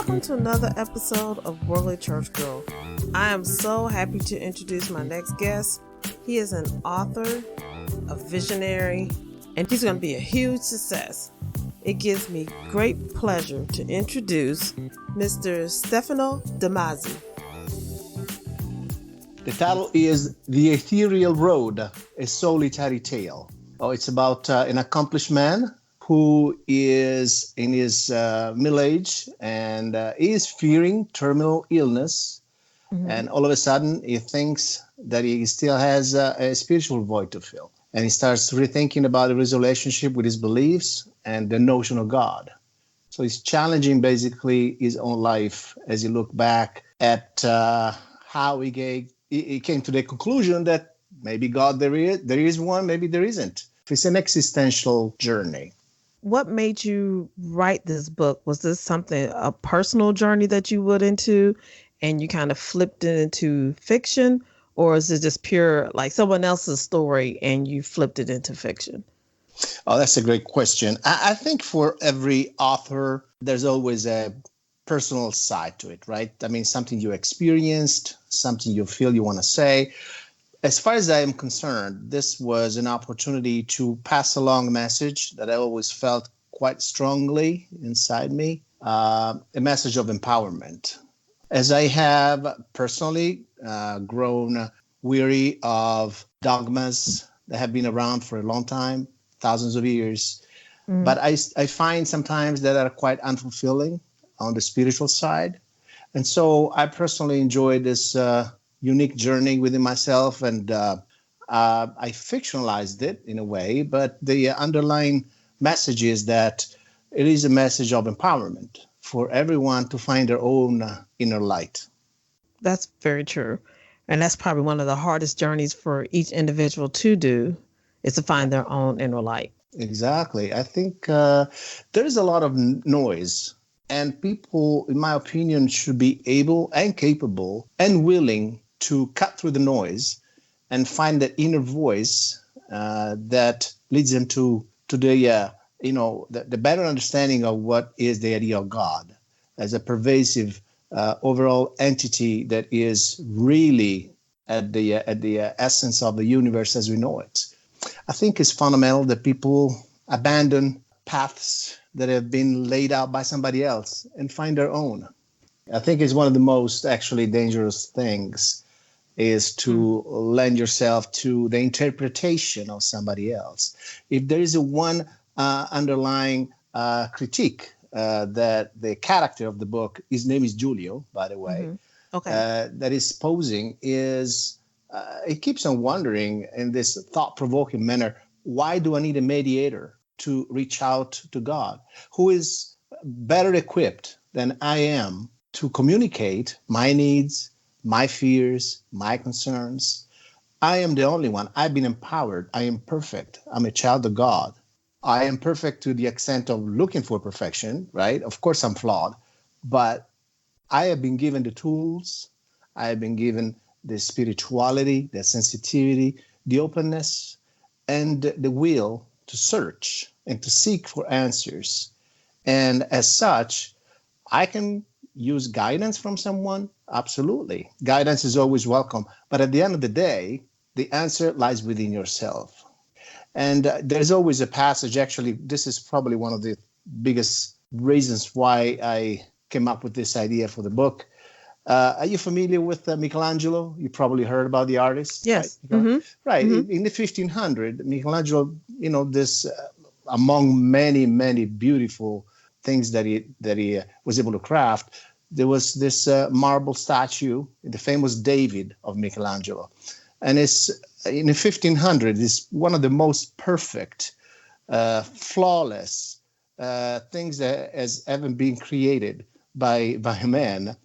Welcome to another episode of Worldly Church Girl. I am so happy to introduce my next guest. He is an author, a visionary, and he's going to be a huge success. It gives me great pleasure to introduce Mr. Stefano Tomasi. The title is The Ethereal Road, a Soul-itary Tale. It's about an accomplished man who is in his middle age and is fearing terminal illness. Mm-hmm. And all of a sudden, he thinks that he still has a spiritual void to fill. And he starts rethinking about his relationship with his beliefs and the notion of God. So he's challenging basically his own life as he look back at how he came to the conclusion that maybe God there is one, maybe there isn't. It's an existential journey. What made you write this book? Was this a personal journey that you went into and you kind of flipped it into fiction? Or is it just pure, like someone else's story and you flipped it into fiction? Oh, that's a great question. I think for every author, there's always a personal side to it, right? I mean, something you experienced, something you feel you want to say. As far as I am concerned, this was an opportunity to pass along a message that I always felt quite strongly inside me, a message of empowerment. As I have personally grown weary of dogmas that have been around for a long time, thousands of years, but I find sometimes that are quite unfulfilling on the spiritual side. And so I personally enjoy this unique journey within myself, and I fictionalized it in a way, but the underlying message is that it is a message of empowerment for everyone to find their own inner light. That's very true. And that's probably one of the hardest journeys for each individual to do, is to find their own inner light. Exactly. I think there's a lot of noise, and people, in my opinion, should be able and capable and willing to cut through the noise and find that inner voice that leads them to the better understanding of what is the idea of God as a pervasive overall entity that is really at the essence of the universe as we know it. I think it's fundamental that people abandon paths that have been laid out by somebody else and find their own. I think it's one of the most actually dangerous things is to lend yourself to the interpretation of somebody else. If there is one underlying critique that the character of the book, his name is Giulio, by the way, that is posing is, it keeps on wondering in this thought-provoking manner, why do I need a mediator to reach out to God, who is better equipped than I am to communicate my needs, my fears, my concerns? I am the only one. I've been empowered. I am perfect. I'm a child of God. I am perfect to the extent of looking for perfection, right? Of course, I'm flawed, but I have been given the tools. I have been given the spirituality, the sensitivity, the openness, and the will to search and to seek for answers. And as such, I can use guidance from someone. Absolutely. Guidance is always welcome. But at the end of the day, the answer lies within yourself. And there's always a passage. Actually, this is probably one of the biggest reasons why I came up with this idea for the book. Are you familiar with Michelangelo? You probably heard about the artist. Yes. Right. Mm-hmm. Right. Mm-hmm. In the 1500s, Michelangelo, this among many, many beautiful things that he was able to craft, there was this marble statue, the famous David of Michelangelo. And it's in the 1500s, it's one of the most perfect, flawless things that has ever been created by a man.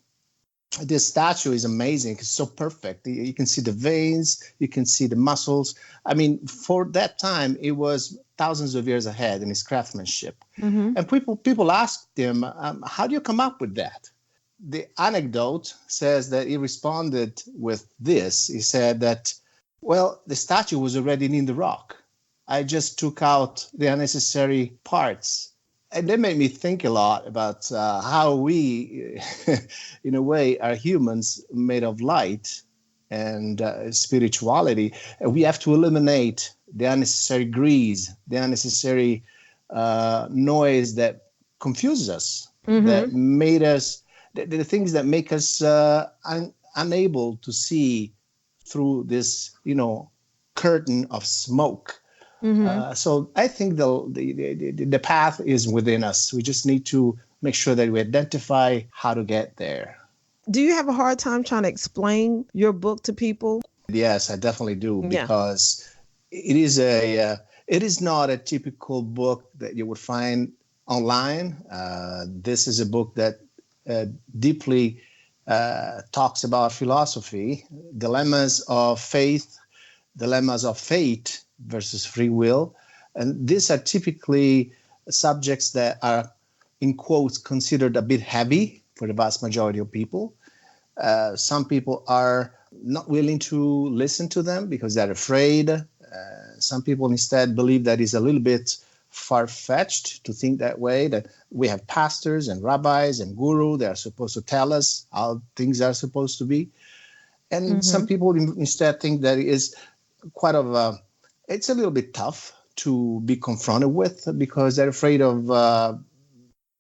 This statue is amazing. It's so perfect. You can see the veins, you can see the muscles. I mean, for that time, it was thousands of years ahead in his craftsmanship. Mm-hmm. And people asked him, how do you come up with that? The anecdote says that he responded with this. He said that, well, the statue was already in the rock. I just took out the unnecessary parts And that made me think a lot about how we, in a way, are humans made of light and spirituality. And we have to eliminate the unnecessary grease, the unnecessary noise that confuses us, that Mm-hmm. made us, the things that make us unable to see through this, curtain of smoke. Mm-hmm. So I think the path is within us. We just need to make sure that we identify how to get there. Do you have a hard time trying to explain your book to people? Yes, I definitely do, Yeah. because it is not a typical book that you would find online. This is a book that uh, deeply talks about philosophy, dilemmas of faith, dilemmas of fate versus free will. And these are typically subjects that are, in quotes, considered a bit heavy for the vast majority of people. Some people are not willing to listen to them because they're afraid. Some people instead believe that it's a little bit far-fetched to think that way, that we have pastors and rabbis and guru that are supposed to tell us how things are supposed to be. And some Mm-hmm. people instead think that it is quite of a, it's a little bit tough to be confronted with because they're afraid of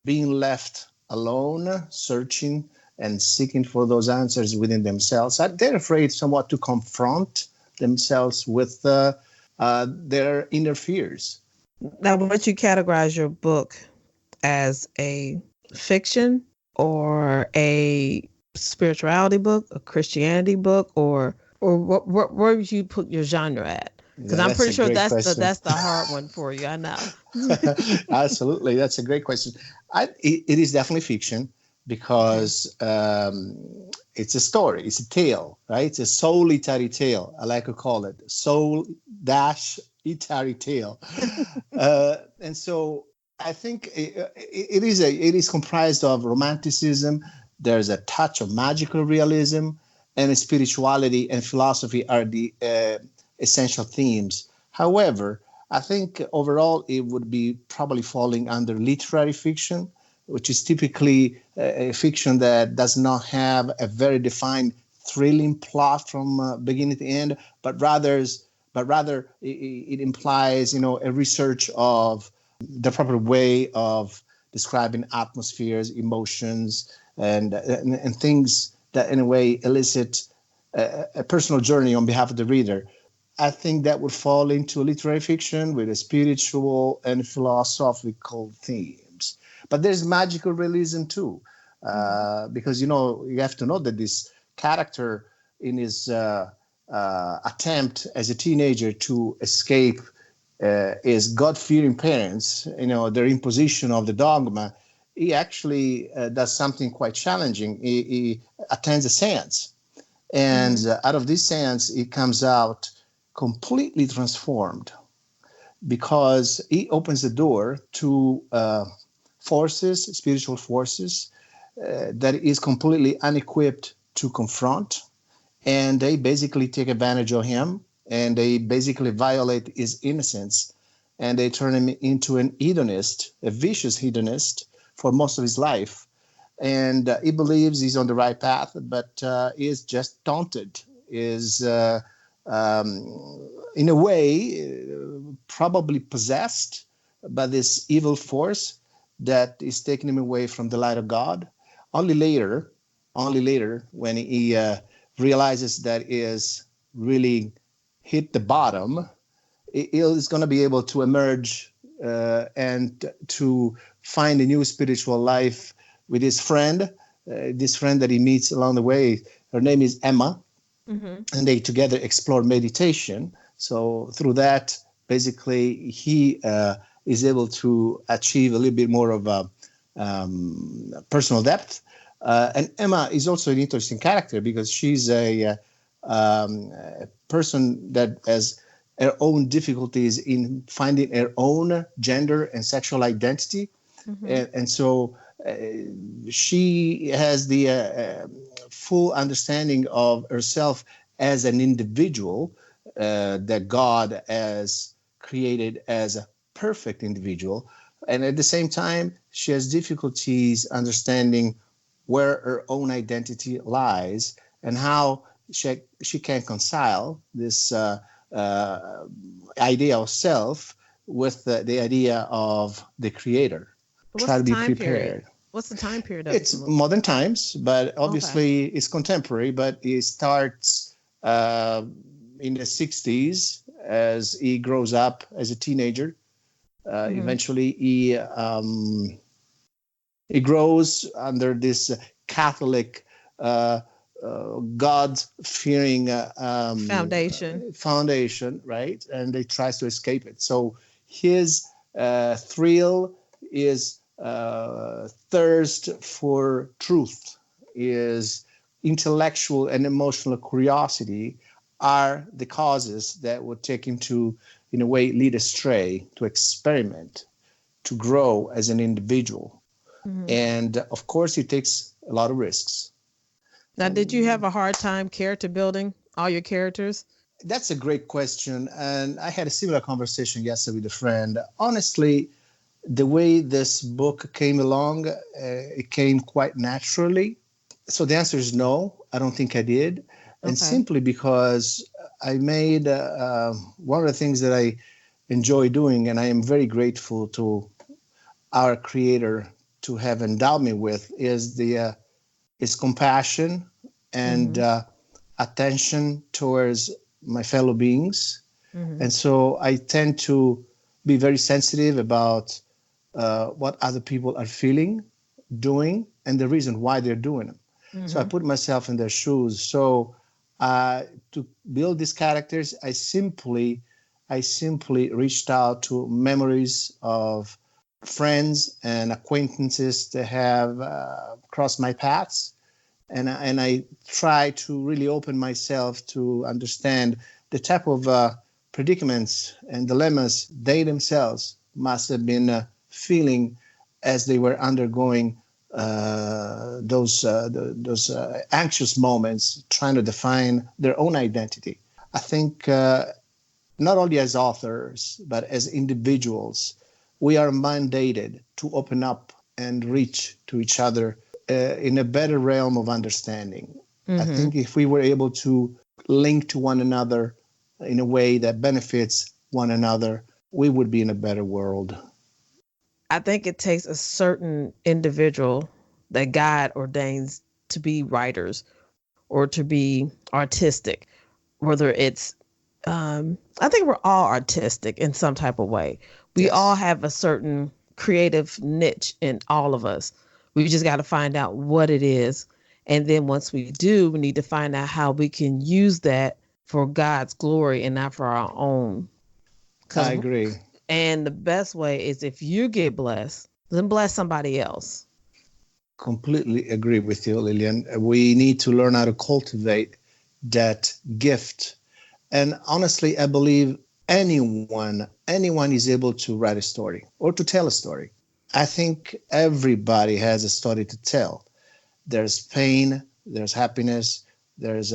being left alone, searching and seeking for those answers within themselves. They're afraid somewhat to confront themselves with their inner fears. Now, would you categorize your book as a fiction or a spirituality book, a Christianity book, or where would you put your genre at? Because Yeah, I'm that's pretty a sure great question. that's the hard one for you. I know. Absolutely, that's a great question. It is definitely fiction Okay. because it's a story, it's a tale, right? It's a soul-itary tale. I like to call it soul-itary tale. And so I think it is comprised of romanticism. There's a touch of magical realism, and spirituality and philosophy are the essential themes. However, I think overall it would be probably falling under literary fiction, which is typically a fiction that does not have a very defined thrilling plot from beginning to end, but rather it implies, a research of the proper way of describing atmospheres, emotions, and things that in a way elicit a personal journey on behalf of the reader. I think that would fall into literary fiction with a spiritual and philosophical themes. But there's magical realism too, Mm-hmm. because you have to know that this character in his attempt as a teenager to escape his God-fearing parents, their imposition of the dogma, he actually does something quite challenging. He attends a seance, and Mm-hmm. out of this seance, he comes out completely transformed because he opens the door to forces, spiritual forces, that is completely unequipped to confront. And they basically take advantage of him and they basically violate his innocence and they turn him into an hedonist, a vicious hedonist for most of his life. And he believes he's on the right path, but is just taunted, is in a way probably possessed by this evil force that is taking him away from the light of God. Only later, only later, when he realizes that he is really hit the bottom, he is going to be able to emerge and to find a new spiritual life with his friend, this friend that he meets along the way. Her name is Emma, Mm-hmm. and they together explore meditation. So through that, basically, he is able to achieve a little bit more of a personal depth. And Emma is also an interesting character because she's a person that has her own difficulties in finding her own gender and sexual identity. Mm-hmm. And so uh, she has the full understanding of herself as an individual that God has created as a perfect individual. And at the same time, she has difficulties understanding where her own identity lies and how she can reconcile this idea of self with the idea of the creator. What's Try the to be time period? prepared. What's the time period of the It's movie? modern times, but Okay. obviously it's contemporary, but it starts uh, in the 60s as he grows up as a teenager. Hmm. Eventually, he grows under this Catholic, God-fearing Foundation. foundation, right? And he tries to escape it. So his thrill is thirst for truth, is intellectual and emotional curiosity are the causes that would take him to, in a way, lead astray, to experiment, to grow as an individual. Hmm. And of course, he takes a lot of risks. Now, did you have a hard time character building all your characters? That's a great question. And I had a similar conversation yesterday with a friend. Honestly, the way this book came along, it came quite naturally. So the answer is no, I don't think I did. And Okay. simply because I made one of the things that I enjoy doing, and I am very grateful to our creator to have endowed me with, is compassion and Hmm. attention towards my fellow beings. Hmm. And so I tend to be very sensitive about what other people are feeling, doing, and the reason why they're doing them. So I Hmm. put myself in their shoes. So to build these characters, I simply reached out to memories of friends and acquaintances that have crossed my paths, and I try to really open myself to understand the type of predicaments and dilemmas they themselves must have been feeling as they were undergoing those anxious moments, trying to define their own identity. I think not only as authors but as individuals, we are mandated to open up and reach to each other in a better realm of understanding. I Hmm. think if we were able to link to one another in a way that benefits one another, we would be in a better world. I think it takes a certain individual that God ordains to be writers or to be artistic, whether it's, I think we're all artistic in some type of way. We all Yes, have a certain creative niche in all of us. We just got to find out what it is. And then once we do, we need to find out how we can use that for God's glory and not for our own. I Because, agree. and the best way is if you get blessed, then bless somebody else. Completely agree with you, Lillian. We need to learn how to cultivate that gift. And honestly, I believe anyone is able to write a story or to tell a story. I think everybody has a story to tell. There's pain, there's happiness, there's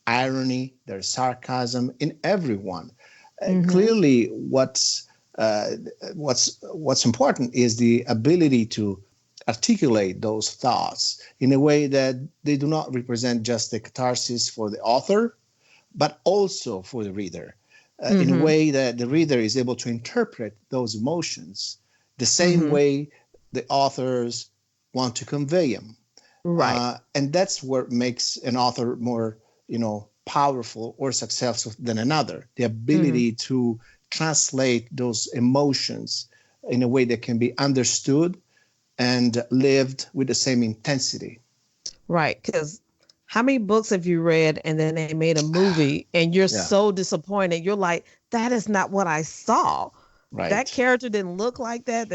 irony, there's sarcasm in everyone. Mm-hmm. Clearly, uh, what's important is the ability to articulate those thoughts in a way that they do not represent just the catharsis for the author, but also for the reader, in a Mm-hmm. way that the reader is able to interpret those emotions the same Mm-hmm. way the authors want to convey them. Right. And that's what makes an author more, powerful or successful than another. The Mm-hmm. ability to translate those emotions in a way that can be understood and lived with the same intensity. Right. Because how many books have you read and then they made a movie and you're Yeah, so disappointed? You're like, that is not what I saw. That right. character didn't look like that.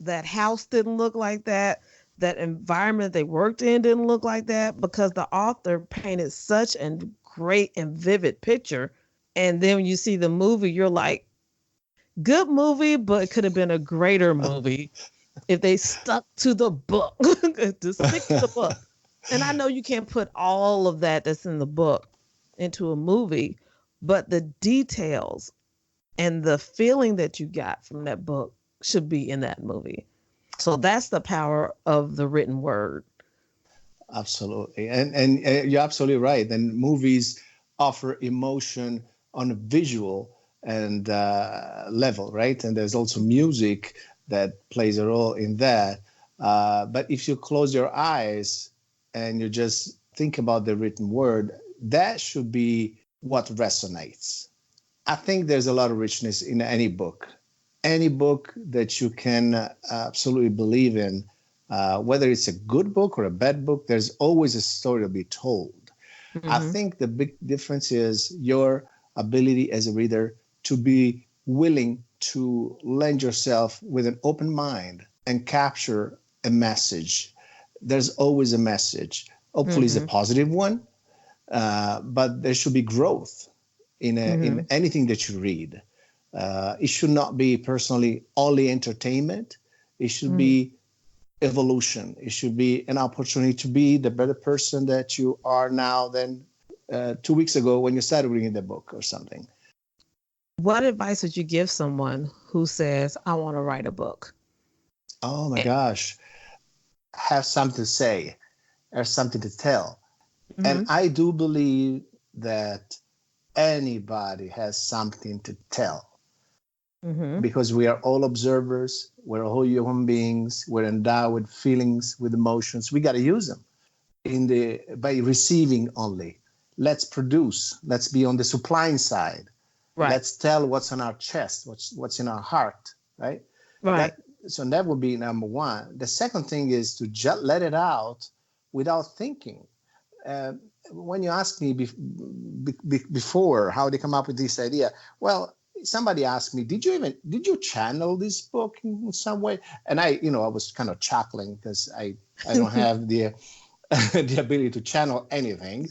That house didn't look like that. That environment they worked in didn't look like that because the author painted such a great and vivid picture. And then when you see the movie, you're like, good movie, but it could have been a greater movie if they stuck to the book. To stick to the book. And I know you can't put all of that that's in the book into a movie, but the details and the feeling that you got from that book. should be in that movie. So that's the power of the written word. Absolutely, and you're absolutely right. And movies offer emotion on a visual and level, right? And there's also music that plays a role in that. But if you close your eyes and you just think about the written word, that should be what resonates. I think there's a lot of richness in any book. Any book that you can absolutely believe in, whether it's a good book or a bad book, there's always a story to be told. I Mm-hmm. think the big difference is your ability as a reader to be willing to lend yourself with an open mind and capture a message. There's always a message. Hopefully, it's a Mm-hmm. positive one, but there should be growth Mm-hmm. in anything that you read. It should not be personally only entertainment. It should Mm-hmm. be evolution. It should be an opportunity to be the better person that you are now than 2 weeks ago when you started reading the book or something. What advice would you give someone who says, I want to write a book? Oh my Eh, gosh, have something to say, have something to tell. And Mm-hmm. I do believe that anybody has something to tell Mm-hmm. because we are all observers, we're all human beings, we're endowed with feelings, with emotions. We got to use them by receiving only. Let's produce. Let's be on the supplying side. Right. Let's tell what's on our chest, what's in our heart, right? Right. That that would be number one. The second thing is to just let it out without thinking. Uh, when you asked me before how they come up with this idea, well, somebody asked me, did you channel this book in some way? And I was kind of chuckling because I don't have the the ability to channel anything.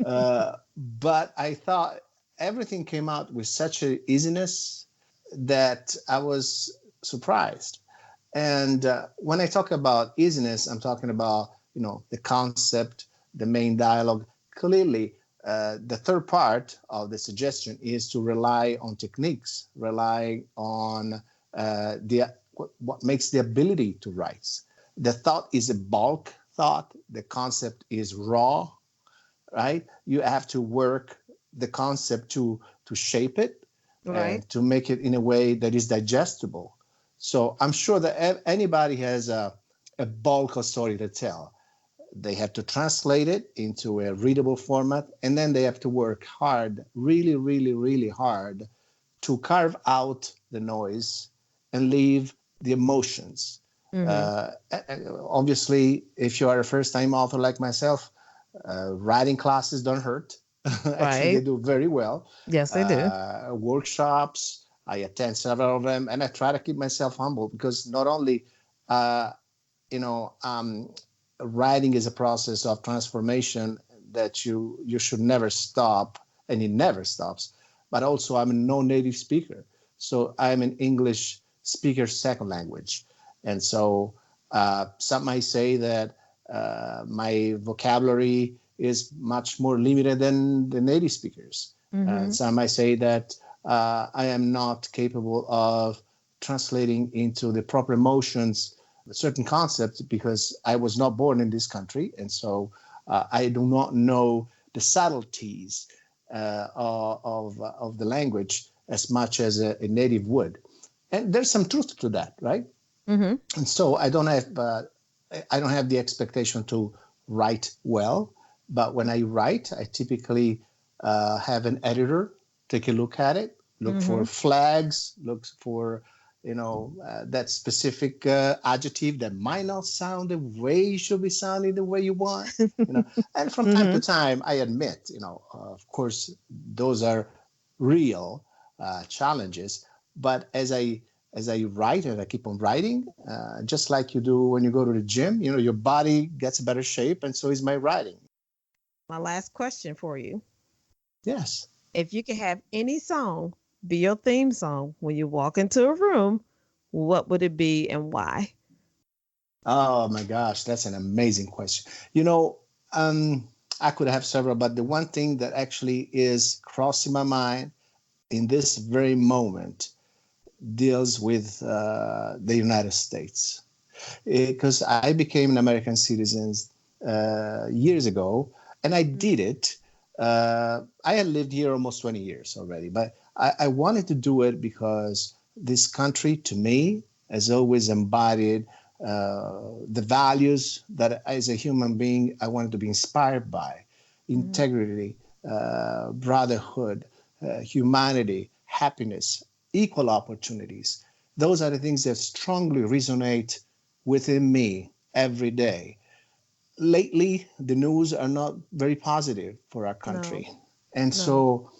But I thought everything came out with such an easiness that I was surprised. And when I talk about easiness, I'm talking about the concept, the main dialogue. Clearly, the third part of the suggestion is to rely on techniques, rely on what makes the ability to write. The thought is a bulk thought. The concept is raw, right? You have to work the concept to shape it Right. and to make it in a way that is digestible. So I'm sure that anybody has a bulk of story to tell. They have to translate it into a readable format, and then they have to work hard, really, really, really hard, to carve out the noise and leave the emotions. Mm-hmm. Uh, Obviously, if you are a first-time author like myself, writing classes don't hurt. Actually, they Right. do very well. Yes, they do. Workshops, I attend several of them, and I try to keep myself humble because not only, uh, you know, um, writing is a process of transformation that you should never stop, and it never stops. But also, I'm a non-native speaker, so I'm an English speaker second language, and so some might say that my vocabulary is much more limited than the native speakers. Mm-hmm. Some might say that I am not capable of translating into the proper emotions certain concepts because I was not born in this country, and so I do not know the subtleties of the language as much as a native would. And there's some truth to that, right? Mm-hmm. And so I don't have the expectation to write well, but when I write, I typically have an editor take a look at it, look Mm-hmm. for flags, look for that specific adjective that might not sound the way it should be sounding the way you want. And from time to Mm-hmm. time, I admit, of course, those are real challenges. But as I write and I keep on writing, just like you do when you go to the gym, your body gets a better shape, and so is my writing. My last question for you. Yes. If you could have any song be your theme song when you walk into a room, what would it be and why? Oh my gosh, that's an amazing question. I could have several, but the one thing that actually is crossing my mind in this very moment deals with the United States. Because I became an American citizen years ago, and I did it. I had lived here almost 20 years already, but I wanted to do it because this country, to me, has always embodied the values that, as a human being, I wanted to be inspired by: integrity, brotherhood, humanity, happiness, equal opportunities. Those are the things that strongly resonate within me every day. Lately, the news are not very positive for our country. No. And so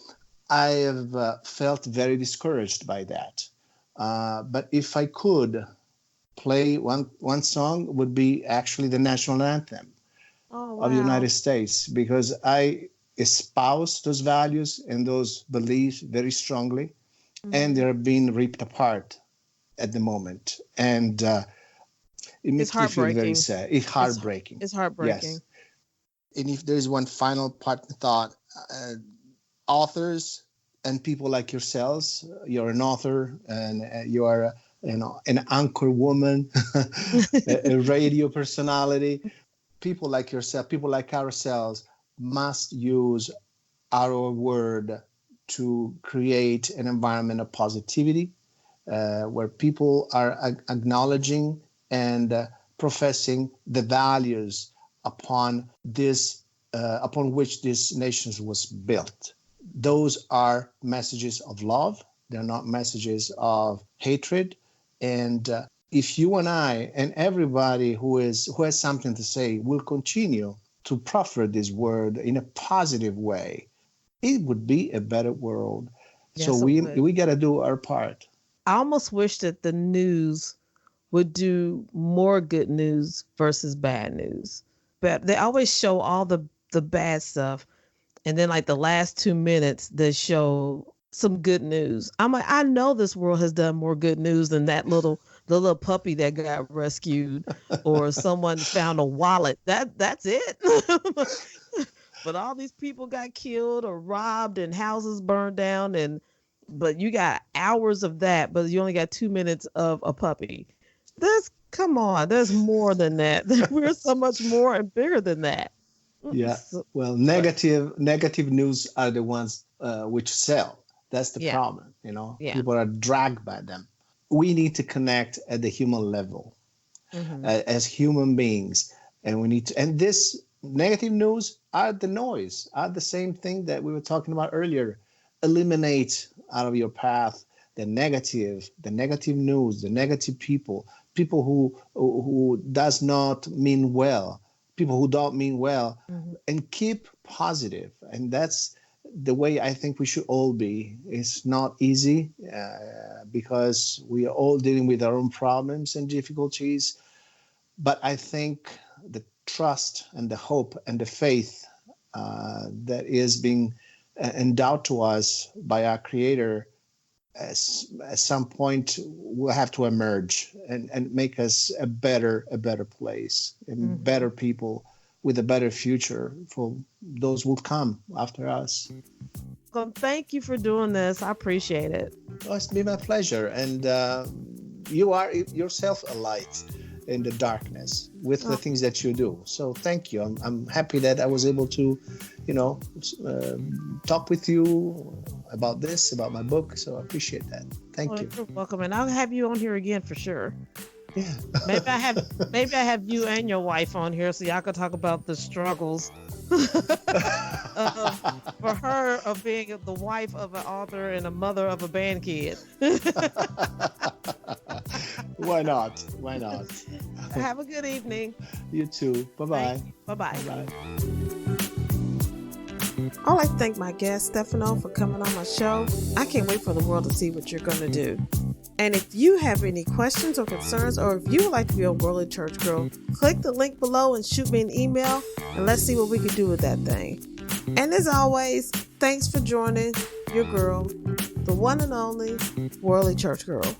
I have felt very discouraged by that. But if I could play one song, would be actually the national anthem of the United States, because I espouse those values and those beliefs very strongly, and they're being ripped apart at the moment. And it makes me feel very sad. It's heartbreaking. It's heartbreaking. Yes. And if there's one final part thought, authors and people like yourselves, you're an author and you are an anchor woman, a radio personality. People like yourself, people like ourselves must use our word to create an environment of positivity where people are acknowledging and professing the values upon which this nation was built. Those are messages of love. They're not messages of hatred. And if you and I and everybody who has something to say will continue to proffer this word in a positive way, it would be a better world. Yes, so we got to do our part. I almost wish that the news would do more good news versus bad news. But they always show all the bad stuff. And then like the last 2 minutes, they show some good news. I'm like, I know this world has done more good news than the little puppy that got rescued or someone found a wallet. That's it. But all these people got killed or robbed and houses burned down, but you got hours of that, but you only got 2 minutes of a puppy. Come on, there's more than that. We're so much more and bigger than that. Yeah. Well, negative news are the ones which sell. That's the problem. People are dragged by them. We need to connect at the human level as human beings, and we need to. And this negative news are the noise, are the same thing that we were talking about earlier. Eliminate out of your path the negative news, the negative people who does not mean well, people who don't mean well, and keep positive. And that's the way I think we should all be. It's not easy because we are all dealing with our own problems and difficulties. But I think the trust and the hope and the faith that is being endowed to us by our Creator at some point will have to emerge and make us a better place and better people with a better future for those who will come after us. Well, thank you for doing this. I appreciate it. Oh, it's been my pleasure. And you are yourself a light in the darkness with the things that you do. So thank you. I'm happy that I was able to, talk with you about this, about my book. So I appreciate that. Thank you. You're welcome. And I'll have you on here again for sure. Yeah. maybe I have you and your wife on here so y'all can talk about the struggles for her of being the wife of an author and a mother of a band kid. Why not? Have a good evening. You too. Bye-bye. Bye-bye. Bye-bye. I'd like to thank my guest, Stefano, for coming on my show. I can't wait for the world to see what you're going to do. And if you have any questions or concerns, or if you would like to be a Worldly Church Girl, click the link below and shoot me an email, and let's see what we can do with that thing. And as always, thanks for joining your girl, the one and only Worldly Church Girl.